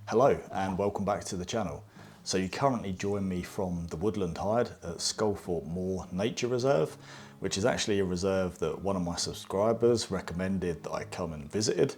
Hello and welcome back to the channel. So you currently join me from the woodland hide at Sculthorpe Moor Nature Reserve, which is actually a reserve that one of my subscribers recommended that I come and visited.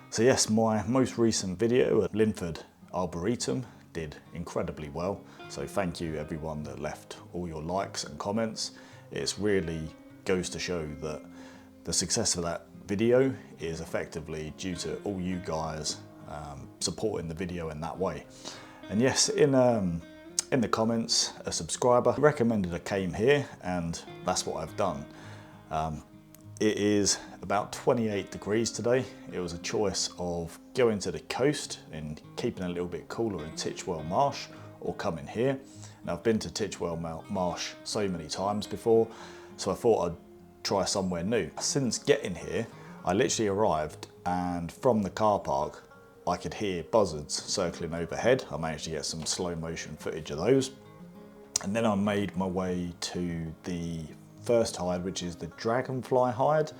So yes, my most recent video at Linford Arboretum did incredibly well. So thank you everyone that left all your likes and comments. It really goes to show that the success of that video is effectively due to all you guys supporting the video in that way. And yes, in the comments, a subscriber recommended I came here, and that's what I've done. It is about 28 degrees today. It was a choice of going to the coast and keeping a little bit cooler in Titchwell Marsh, or coming here. Now I've been to Titchwell Marsh so many times before, so I thought I'd try somewhere new. Since getting here, I literally arrived, and from the car park I could hear buzzards circling overhead. I managed to get some slow motion footage of those. And then I made my way to the first hide, which is the dragonfly hide.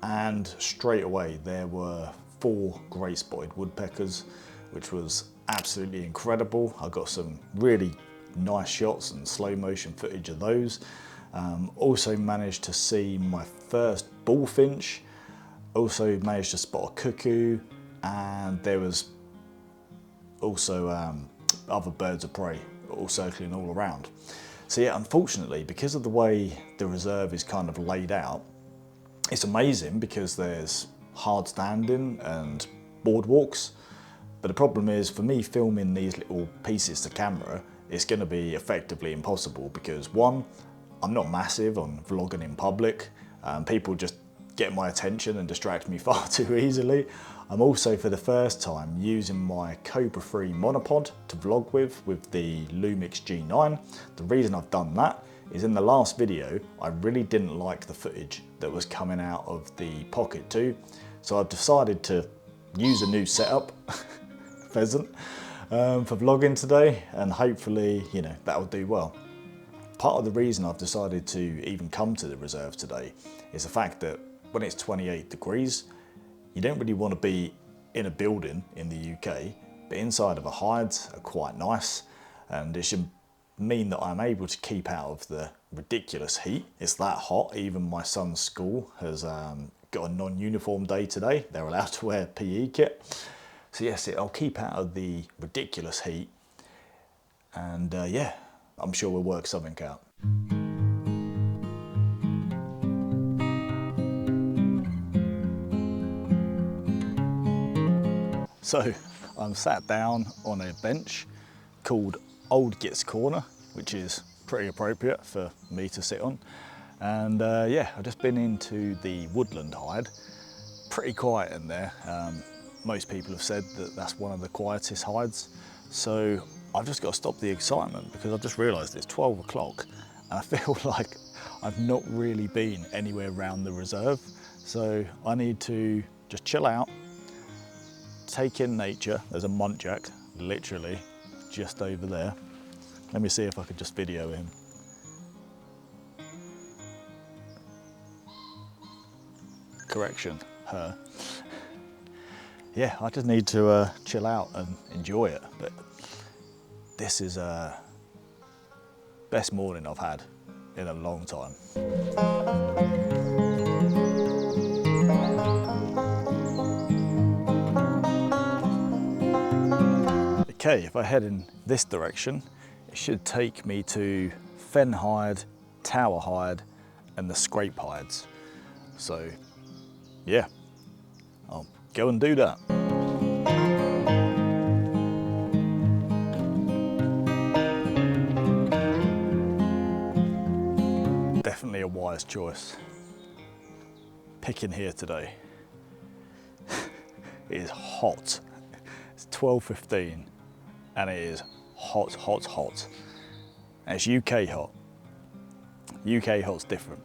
And straight away there were 4 great spotted woodpeckers, which was absolutely incredible. I got some really nice shots and slow motion footage of those. Also managed to see my first bullfinch. Also managed to spot a cuckoo. And there was also other birds of prey all circling all around. So yeah, unfortunately, because of the way the reserve is kind of laid out, it's amazing because there's hard standing and boardwalks. But the problem is, for me filming these little pieces to camera, it's going to be effectively impossible because one, I'm not massive on vlogging in public. People just get my attention and distract me far too easily. I'm also, for the first time, using my Cobra 3 monopod to vlog with the Lumix G9. The reason I've done that is in the last video, I really didn't like the footage that was coming out of the Pocket 2. So I've decided to use a new setup, pheasant, for vlogging today, and hopefully, you know, that'll do well. Part of the reason I've decided to even come to the reserve today is the fact that when it's 28 degrees, you don't really want to be in a building in the UK, but inside of a hides are quite nice, and it should mean that I'm able to keep out of the ridiculous heat. It's that hot. Even my son's school has got a non-uniform day today. They're allowed to wear PE kit. So yes, I'll keep out of the ridiculous heat, and yeah, I'm sure we'll work something out. So I'm sat down on a bench called Old Git's Corner, which is pretty appropriate for me to sit on. And yeah, I've just been into the woodland hide. Pretty quiet in there. Most people have said that that's one of the quietest hides. So I've just got to stop the excitement because I've just realised it's 12 o'clock and I feel like I've not really been anywhere around the reserve. So I need to just chill out, take in nature. There's a muntjac literally just over there. Let me see if I could just video him. Correction, her. Yeah, I just need to chill out and enjoy it. But this is best morning I've had in a long time. Okay, if I head in this direction, it should take me to Fen Hide, Tower Hide, and the Scrape Hides. So, yeah, I'll go and do that. Definitely a wise choice. Picking here today. It is hot. It's 12:15. And it is hot, hot, hot. And it's UK hot. UK hot's different.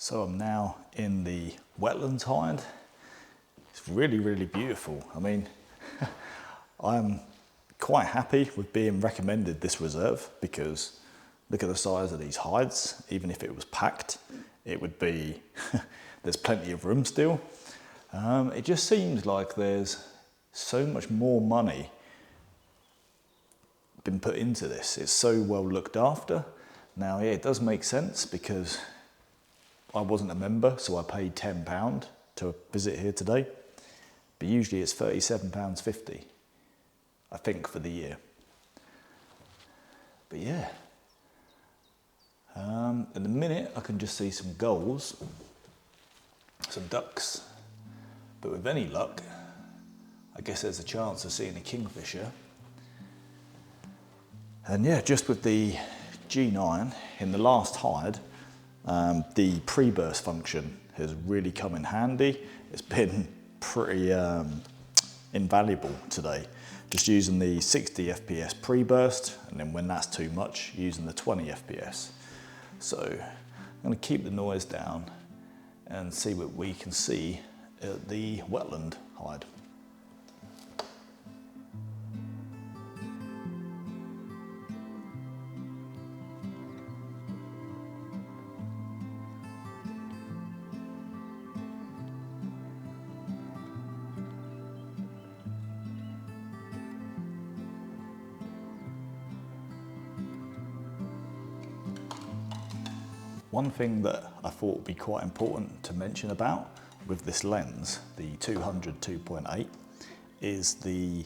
So I'm now in the wetlands hide. It's really, really beautiful. I mean, I'm quite happy with being recommended this reserve because look at the size of these hides. Even if it was packed, it would be, there's plenty of room still. It just seems like there's so much more money been put into this. It's so well looked after. Now, yeah, it does make sense because I wasn't a member, so I paid £10 to visit here today. But usually it's £37.50, I think, for the year. But yeah, in a minute I can just see some gulls, some ducks, but with any luck, I guess there's a chance of seeing a kingfisher. And yeah, just with the G9 in the last hide, the pre-burst function has really come in handy. It's been pretty invaluable today. Just using the 60 FPS pre-burst, and then when that's too much, using the 20 FPS. So I'm going to keep the noise down and see what we can see at the wetland hide. One thing that I thought would be quite important to mention about with this lens, the 200 2.8, is the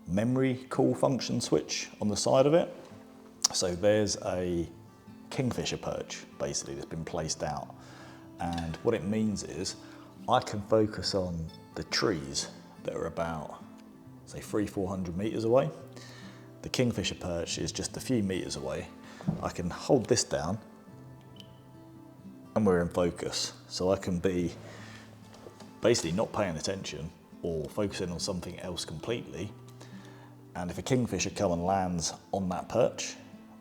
memory call function switch on the side of it. So there's a kingfisher perch basically that's been placed out, and what it means is I can focus on the trees that are about, say, 300-400 meters away. The kingfisher perch is just a few meters away. I can hold this down and we're in focus. So I can be basically not paying attention or focusing on something else completely. And if a kingfisher comes and lands on that perch,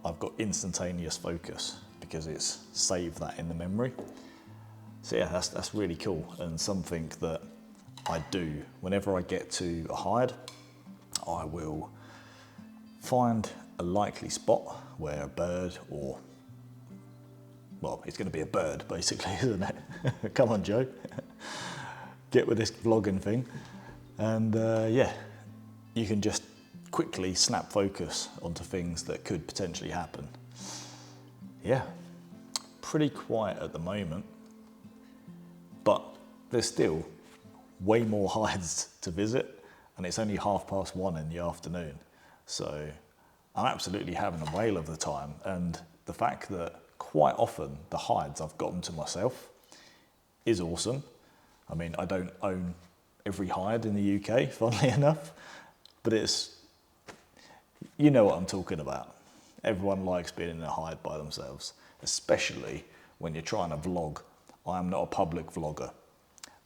I've got instantaneous focus because it's saved that in the memory. So yeah, that's really cool, and something that I do whenever I get to a hide. I will find a likely spot where a bird, or well, it's going to be a bird basically, isn't it? Come on, Joe. Get with this vlogging thing. And yeah, you can just quickly snap focus onto things that could potentially happen. Yeah, pretty quiet at the moment, but there's still way more hides to visit, and it's only 1:30 in the afternoon. So I'm absolutely having a whale of the time, and the fact that quite often the hides I've got them to myself is awesome. I mean, I don't own every hide in the UK, funnily enough, but it's, you know what I'm talking about. Everyone likes being in a hide by themselves, especially when you're trying to vlog. I am not a public vlogger.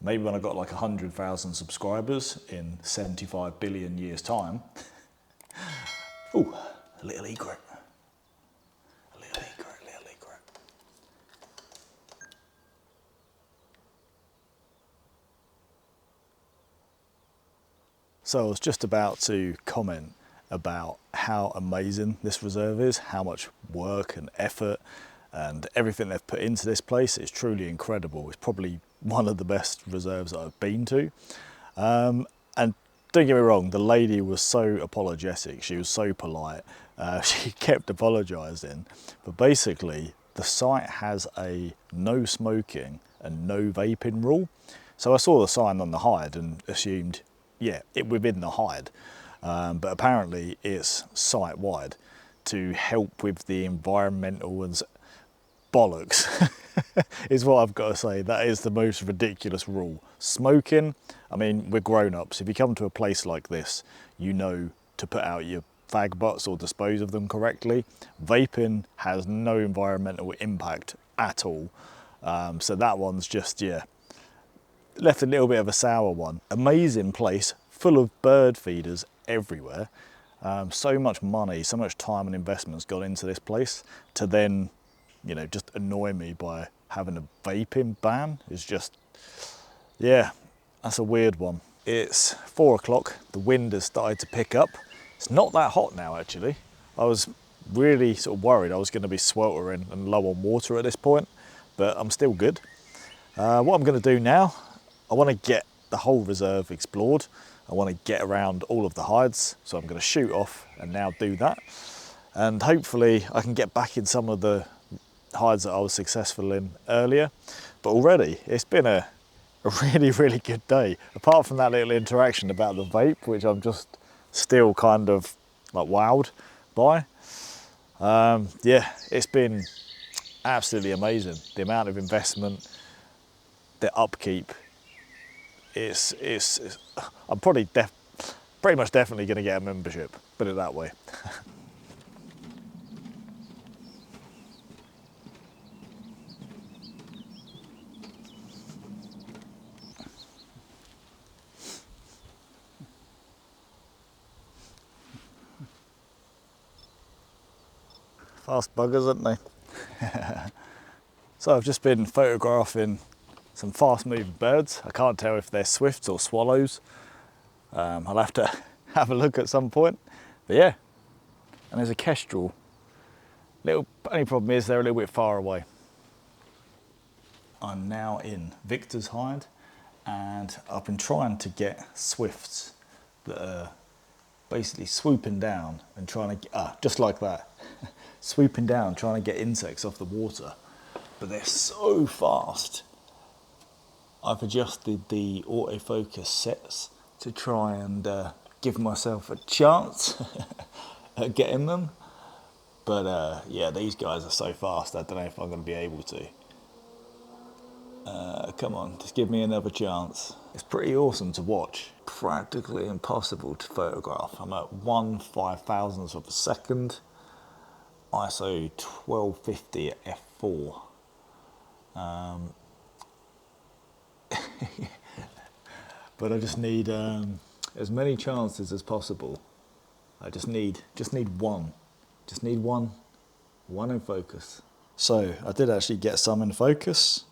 Maybe when I got like 100,000 subscribers in 75 billion years time. Ooh, a little egret. A little egret. So I was just about to comment about how amazing this reserve is, how much work and effort and everything they've put into this place is truly incredible. It's probably one of the best reserves that I've been to. And don't get me wrong, the lady was so apologetic, she was so polite, she kept apologising, but basically the site has a no smoking and no vaping rule. So I saw the sign on the hide and assumed, yeah, it within the hide, but apparently it's site-wide to help with the environmental and bollocks is what I've got to say. That is the most ridiculous rule. Smoking, I mean, we're grown-ups. If you come to a place like this, you know to put out your fag butts or dispose of them correctly. Vaping has no environmental impact at all. So that one's just, yeah, left a little bit of a sour one. Amazing place, full of bird feeders everywhere. So much money, so much time and investment's gone into this place to then, you know, just annoy me by having a vaping ban is just, yeah, that's a weird one. It's 4 o'clock, the wind has started to pick up. It's not that hot now actually. I was really sort of worried I was going to be sweltering and low on water at this point, but I'm still good. What I'm going to do now, I want to get the whole reserve explored. I want to get around all of the hides, so I'm going to shoot off and now do that. And hopefully I can get back in some of the hides that I was successful in earlier. But already it's been a really, really good day. Apart from that little interaction about the vape, which I'm just still kind of like wowed by. Yeah, it's been absolutely amazing. The amount of investment, the upkeep, I'm probably pretty much definitely going to get a membership, put it that way. Fast buggers, aren't they? So I've just been photographing some fast moving birds. I can't tell if they're swifts or swallows. I'll have to have a look at some point. But yeah, and there's a kestrel. Only problem is they're a little bit far away. I'm now in Victor's hide and I've been trying to get swifts that are basically swooping down and trying to get, just like that, swooping down trying to get insects off the water, but they're so fast. I've adjusted the autofocus sets to try and give myself a chance at getting them, but yeah, these guys are so fast I don't know if I'm going to be able to. Come on, just give me another chance. It's pretty awesome to watch. Practically impossible to photograph. I'm at 1/5000th of a second. ISO 1250 at f4. But I just need as many chances as possible. I just need one. Just need one in focus. So I did actually get some in focus.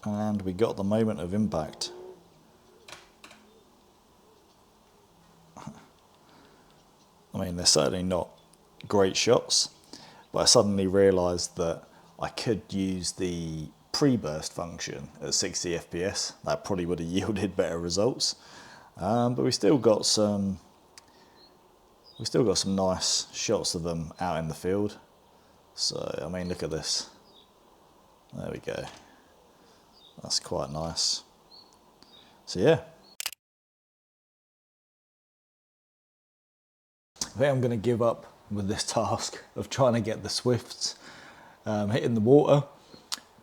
And we got the moment of impact. I mean, they're certainly not great shots, but I suddenly realised that I could use the pre-burst function at 60 FPS. That probably would have yielded better results. But we still got some nice shots of them out in the field. So, I mean, look at this. There we go. That's quite nice. So yeah. I think I'm going to give up with this task of trying to get the swifts hitting the water.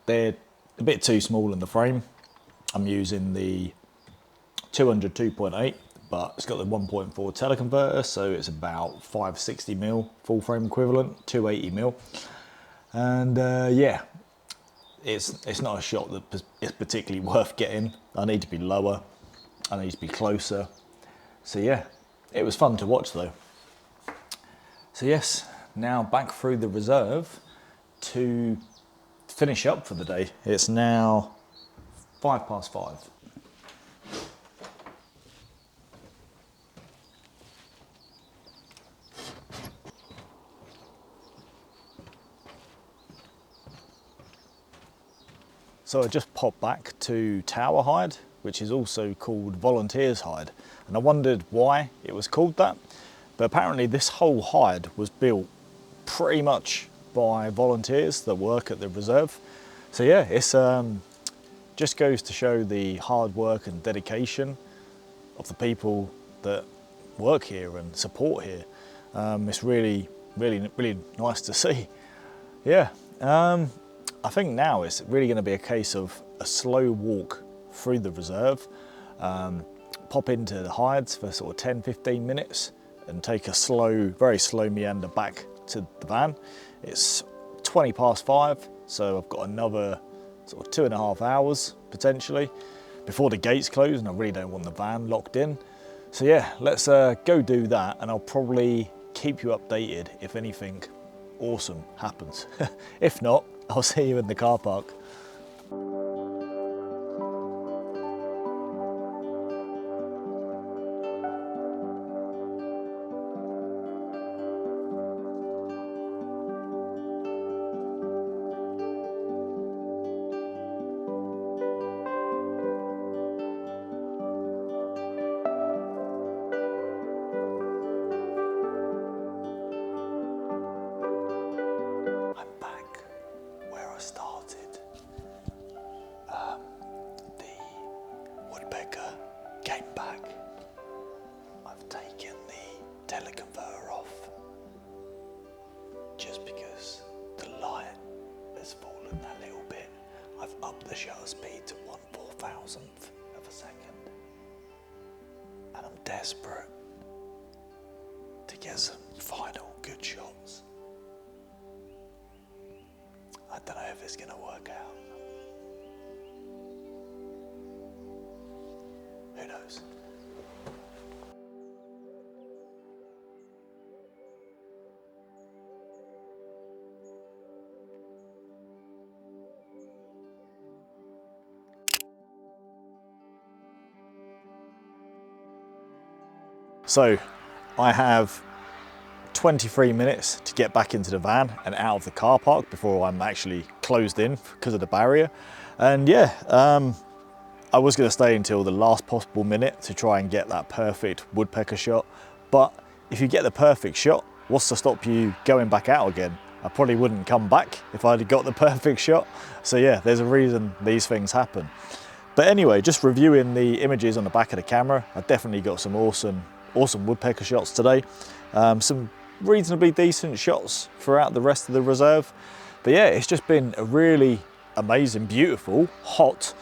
They're a bit too small in the frame. I'm using the 200 2.8, but it's got the 1.4 teleconverter, so it's about 560mm full frame equivalent, 280mm. And yeah, it's not a shot that is particularly worth getting. I need to be lower, I need to be closer. So yeah, it was fun to watch though. So yes, now back through the reserve to finish up for the day. It's now 5:05. So I just popped back to Tower Hide, which is also called Volunteers Hide. And I wondered why it was called that. But apparently this whole hide was built pretty much by volunteers that work at the reserve. So yeah, it's just goes to show the hard work and dedication of the people that work here and support here. It's really nice to see. Yeah. I think now it's really going to be a case of a slow walk through the reserve, pop into the hides for sort of 10-15 minutes and take a very slow meander back to the van. It's 5:20, so I've got another sort of 2.5 hours potentially before the gates close, and I really don't want the van locked in. So yeah, let's go do that, and I'll probably keep you updated if anything awesome happens. If not, I'll see you in the car park. Started. The woodpecker came back. I've taken the teleconverter off just because the light has fallen a little bit. I've upped the shutter speed to 1/4000th of a second, and I'm desperate to get some final good shots. I don't know if it's going to work out. Who knows? So, I have 23 minutes to get back into the van and out of the car park before I'm actually closed in because of the barrier. And yeah, I was going to stay until the last possible minute to try and get that perfect woodpecker shot. But if you get the perfect shot, what's to stop you going back out again? I probably wouldn't come back if I'd got the perfect shot. So yeah, there's a reason these things happen. But anyway, just reviewing the images on the back of the camera, I definitely got some awesome woodpecker shots today. Some reasonably decent shots throughout the rest of the reserve. But yeah, it's just been a really amazing, beautiful, hot,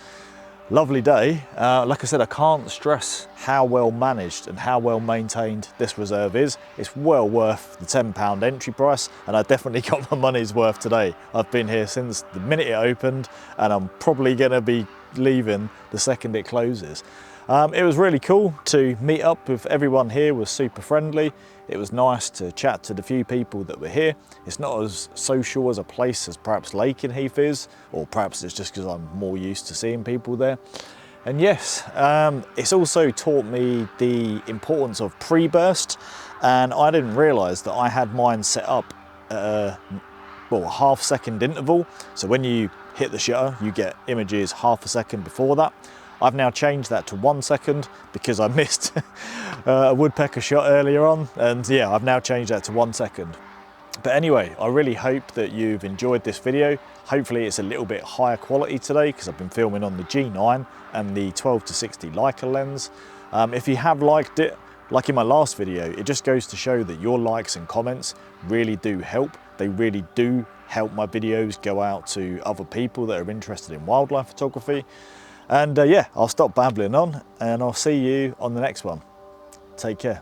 lovely day. Like I said, I can't stress how well managed and how well maintained this reserve is. It's well worth the £10 entry price, and I definitely got my money's worth today. I've been here since the minute it opened, and I'm probably gonna be leaving the second it closes. It was really cool to meet up with everyone here. Was super friendly. It was nice to chat to the few people that were here. It's not as social as a place as perhaps Lakenheath is, or perhaps it's just because I'm more used to seeing people there. And yes, it's also taught me the importance of pre-burst, and I didn't realise that I had mine set up at a half-second interval. So when you hit the shutter, you get images half a second before that. I've now changed that to 1 second because I missed a woodpecker shot earlier on, and yeah, I've now changed that to 1 second. But anyway, I really hope that you've enjoyed this video. Hopefully it's a little bit higher quality today because I've been filming on the G9 and the 12-60 Leica lens. If you have liked it, like in my last video, it just goes to show that your likes and comments really do help. They really do help my videos go out to other people that are interested in wildlife photography. And yeah, I'll stop babbling on and I'll see you on the next one. Take care.